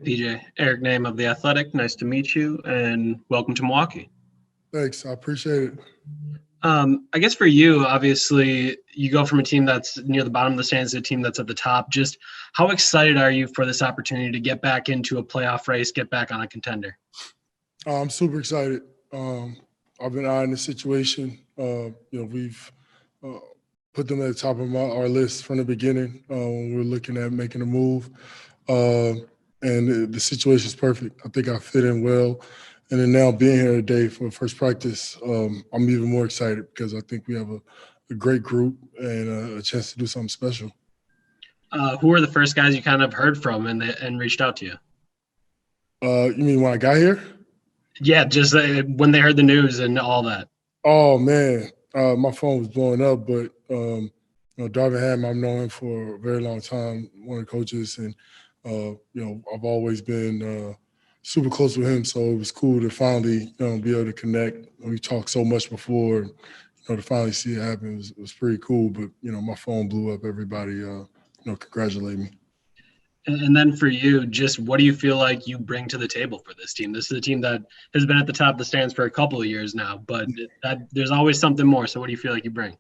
PJ. Eric Name of The Athletic. Nice to meet you, and welcome to Milwaukee. Thanks. I appreciate it. I guess for you, obviously, you go from a team that's near the bottom of the stands to a team that's at the top. Just how excited are you for this opportunity to get back into a playoff race, get back on a contender? I'm super excited. I've been eyeing the situation. We've put them at the top of our list from the beginning when we were looking at making a move. And the situation is perfect. I think I fit in well. And then now being here today for first practice, I'm even more excited because I think we have a great group and a chance to do something special. Who were the first guys you kind of heard from and reached out to you? You mean when I got here? Yeah, just when they heard the news and all that. Oh, man. My phone was blowing up, but Darvin Ham, I've known him for a very long time, one of the coaches, and I've always been super close with him, so it was cool to finally be able to connect. We talked so much before, and to finally see it happen was pretty cool. But my phone blew up. Everybody congratulate me. And then for you, just what do you feel like you bring to the table for this team? This is a team that has been at the top of the stands for a couple of years now, but there's always something more. So what do you feel like you bring?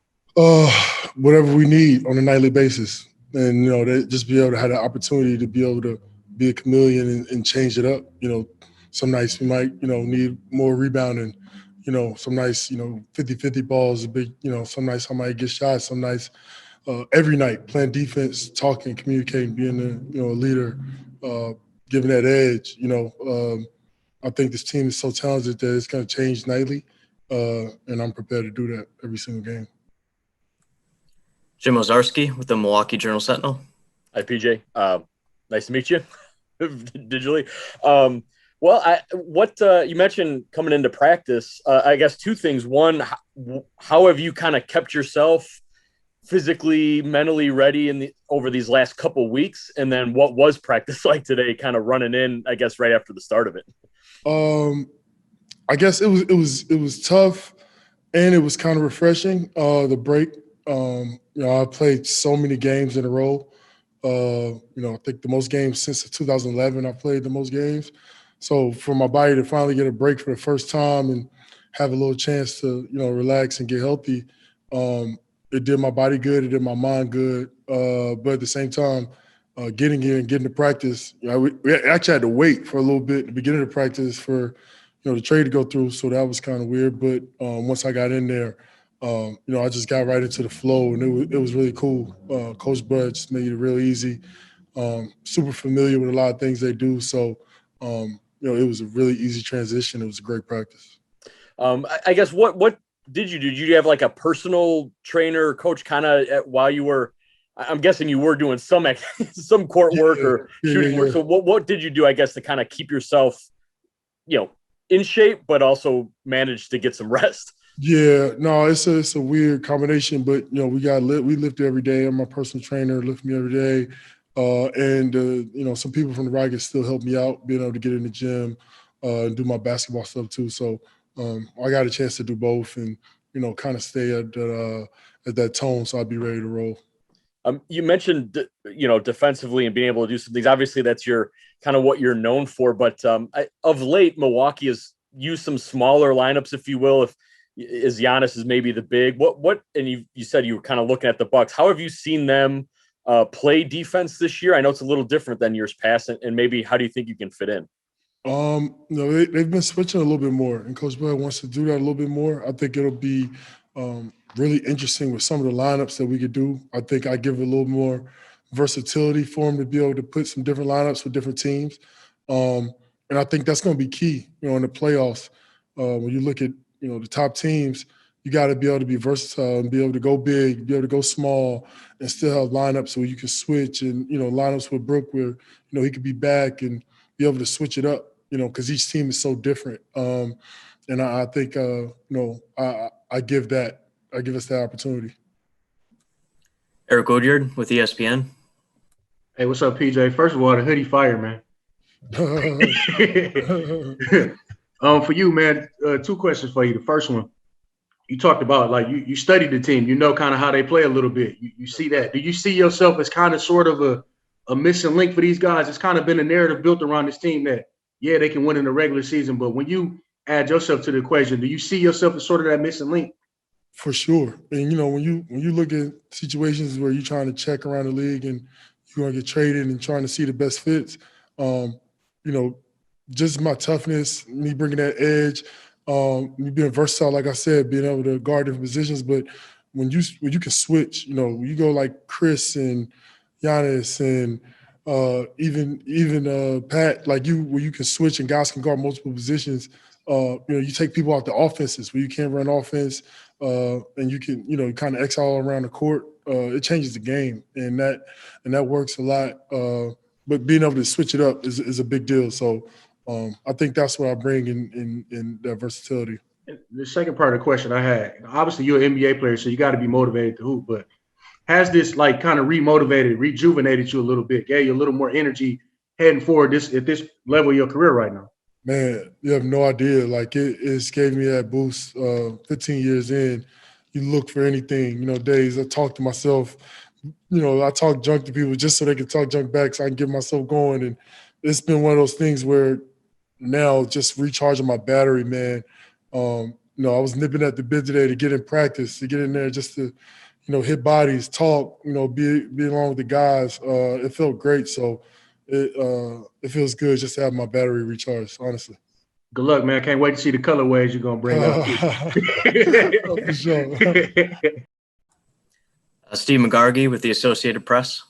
Whatever we need on a nightly basis, and just be able to have the opportunity to be able to be a chameleon and change it up. Some nights we might need more rebounding. Some nights 50-50 balls, a big. Some nights I might get shots. Some nights. Every night, playing defense, talking, communicating, being a leader, giving that edge. I think this team is so talented that it's going to change nightly, and I'm prepared to do that every single game. Jim Ozarski with the Milwaukee Journal-Sentinel. Hi, PJ. Nice to meet you digitally. You mentioned coming into practice. I guess two things. One, how have you kind of kept yourself physically, mentally ready over these last couple of weeks? And then what was practice like today, kind of running in, I guess, right after the start of it? I guess it was tough and it was kind of refreshing, the break. I played so many games in a row. I think the most games since 2011, I played the most games. So for my body to finally get a break for the first time and have a little chance to, relax and get healthy, it did my body good. It did my mind good. But at the same time, getting here and getting to practice, we actually had to wait for a little bit at the beginning of practice for, the trade to go through. So that was kind of weird. But once I got in there, I just got right into the flow, and it was really cool. Coach Bud just made it real easy. Super familiar with a lot of things they do. So, it was a really easy transition. It was a great practice. I guess what did you do? Did you have like a personal trainer or coach kind of while you were – I'm guessing you were doing some court work or shooting work. So what did you do, I guess, to kind of keep yourself, in shape but also manage to get some rest? Yeah, no, it's a weird combination, but we lift every day. I'm my personal trainer, lift me every day, and some people from the Rockets still help me out, being able to get in the gym and do my basketball stuff too. So I got a chance to do both, and kind of stay at that tone, so I'd be ready to roll. You mentioned defensively and being able to do some things. Obviously, that's your kind of what you're known for. But of late, Milwaukee has used some smaller lineups, if you will. As Giannis is maybe the big, and you said you were kind of looking at the Bucks. How have you seen them play defense this year? I know it's a little different than years past, and maybe how do you think you can fit in? They've been switching a little bit more, and Coach Bud wants to do that a little bit more. I think it'll be really interesting with some of the lineups that we could do. I think I give a little more versatility for him to be able to put some different lineups with different teams, and I think that's going to be key. In the playoffs, when you look at the top teams, you got to be able to be versatile and be able to go big, be able to go small, and still have lineups where you can switch. And lineups with Brook where he could be back and be able to switch it up. Because each team is so different. And I think I give us that opportunity. Eric Woodyard with ESPN. Hey, what's up, PJ? First of all, the hoodie fire, man. For you, man, two questions for you. The first one, you talked about you studied the team, kind of how they play a little bit. You see that. Do you see yourself as kind of sort of a a missing link for these guys? It's kind of been a narrative built around this team that, yeah, they can win in the regular season, but when you add yourself to the equation, do you see yourself as sort of that missing link? For sure. And when you look at situations where you're trying to check around the league and you're gonna get traded and trying to see the best fits, you know, just my toughness, me bringing that edge, me being versatile, like I said, being able to guard different positions. But when you can switch, when you go like Chris and Giannis and even Pat, like where you can switch and guys can guard multiple positions. You take people out the offenses where you can't run offense, and you can kind of X all around the court. It changes the game, and that works a lot. But being able to switch it up is a big deal. So I think that's what I bring in that versatility. The second part of the question I had, obviously you're an NBA player, so you got to be motivated to hoop, but has this like kind of rejuvenated you a little bit, gave you a little more energy heading forward at this level of your career right now? Man, you have no idea. Like it's gave me that boost. 15 years in, you look for anything. Days I talk to myself. I talk junk to people just so they can talk junk back, so I can get myself going. And it's been one of those things where now just recharging my battery, man. I was nipping at the bit today to get in practice, to get in there just to, hit bodies, talk, be along with the guys. It felt great. So it feels good just to have my battery recharged, honestly. Good luck, man. Can't wait to see the colorways you're going to bring out. For sure. Steve McGargy with the Associated Press.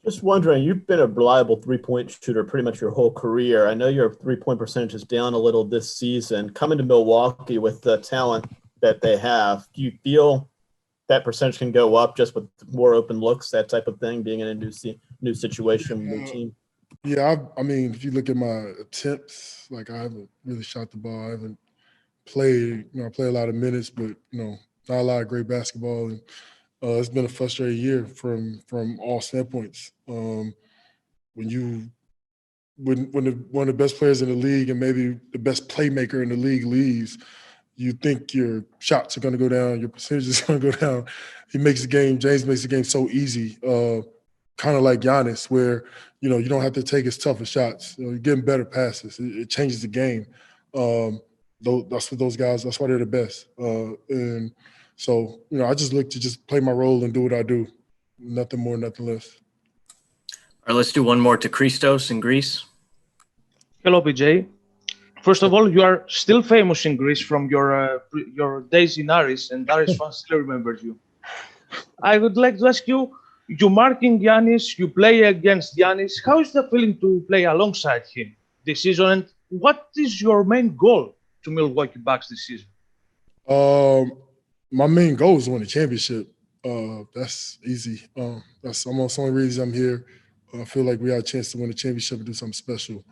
Just wondering, you've been a reliable three-point shooter pretty much your whole career. I know your three-point percentage is down a little this season. Coming to Milwaukee with the talent that they have, do you feel that percentage can go up just with more open looks, that type of thing, being in a new situation, new team? Yeah, I mean, if you look at my attempts, like I haven't really shot the ball. I haven't played, I play a lot of minutes, but, not a lot of great basketball. And it's been a frustrating year from all standpoints. When one of the best players in the league and maybe the best playmaker in the league leaves, you think your shots are going to go down, your percentage is going to go down. James makes the game so easy, kind of like Giannis, where, you don't have to take as tough of shots. You're getting better passes. It changes the game. That's what those guys, that's why they're the best. And so, I just look to just play my role and do what I do. Nothing more, nothing less. All right, let's do one more to Christos in Greece. Hello, PJ. First of all, you are still famous in Greece from your days in Aris, and Aris fans still remember you. I would like to ask you, you're marking Giannis, you play against Giannis. How is the feeling to play alongside him this season, and what is your main goal to Milwaukee Bucks this season? My main goal is to win the championship. That's easy. That's almost the only reason I'm here. I feel like we have a chance to win the championship and do something special.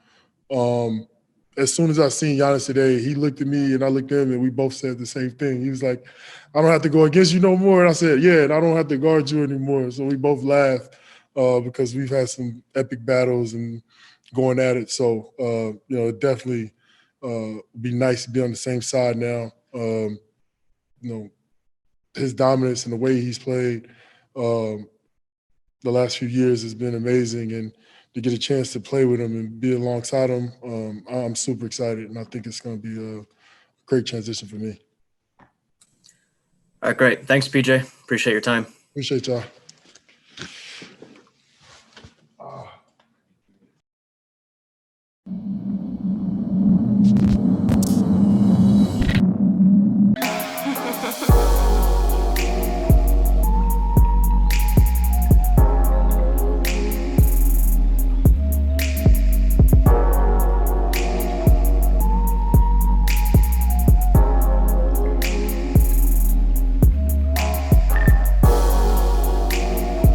As soon as I seen Giannis today, he looked at me and I looked at him and we both said the same thing. He was like, I don't have to go against you no more. And I said, yeah, and I don't have to guard you anymore. So we both laughed because we've had some epic battles and going at it. So, it definitely be nice to be on the same side now. His dominance and the way he's played the last few years has been amazing. And to get a chance to play with him and be alongside him, I'm super excited. And I think it's going to be a great transition for me. All right, great. Thanks, PJ. Appreciate your time. Appreciate y'all.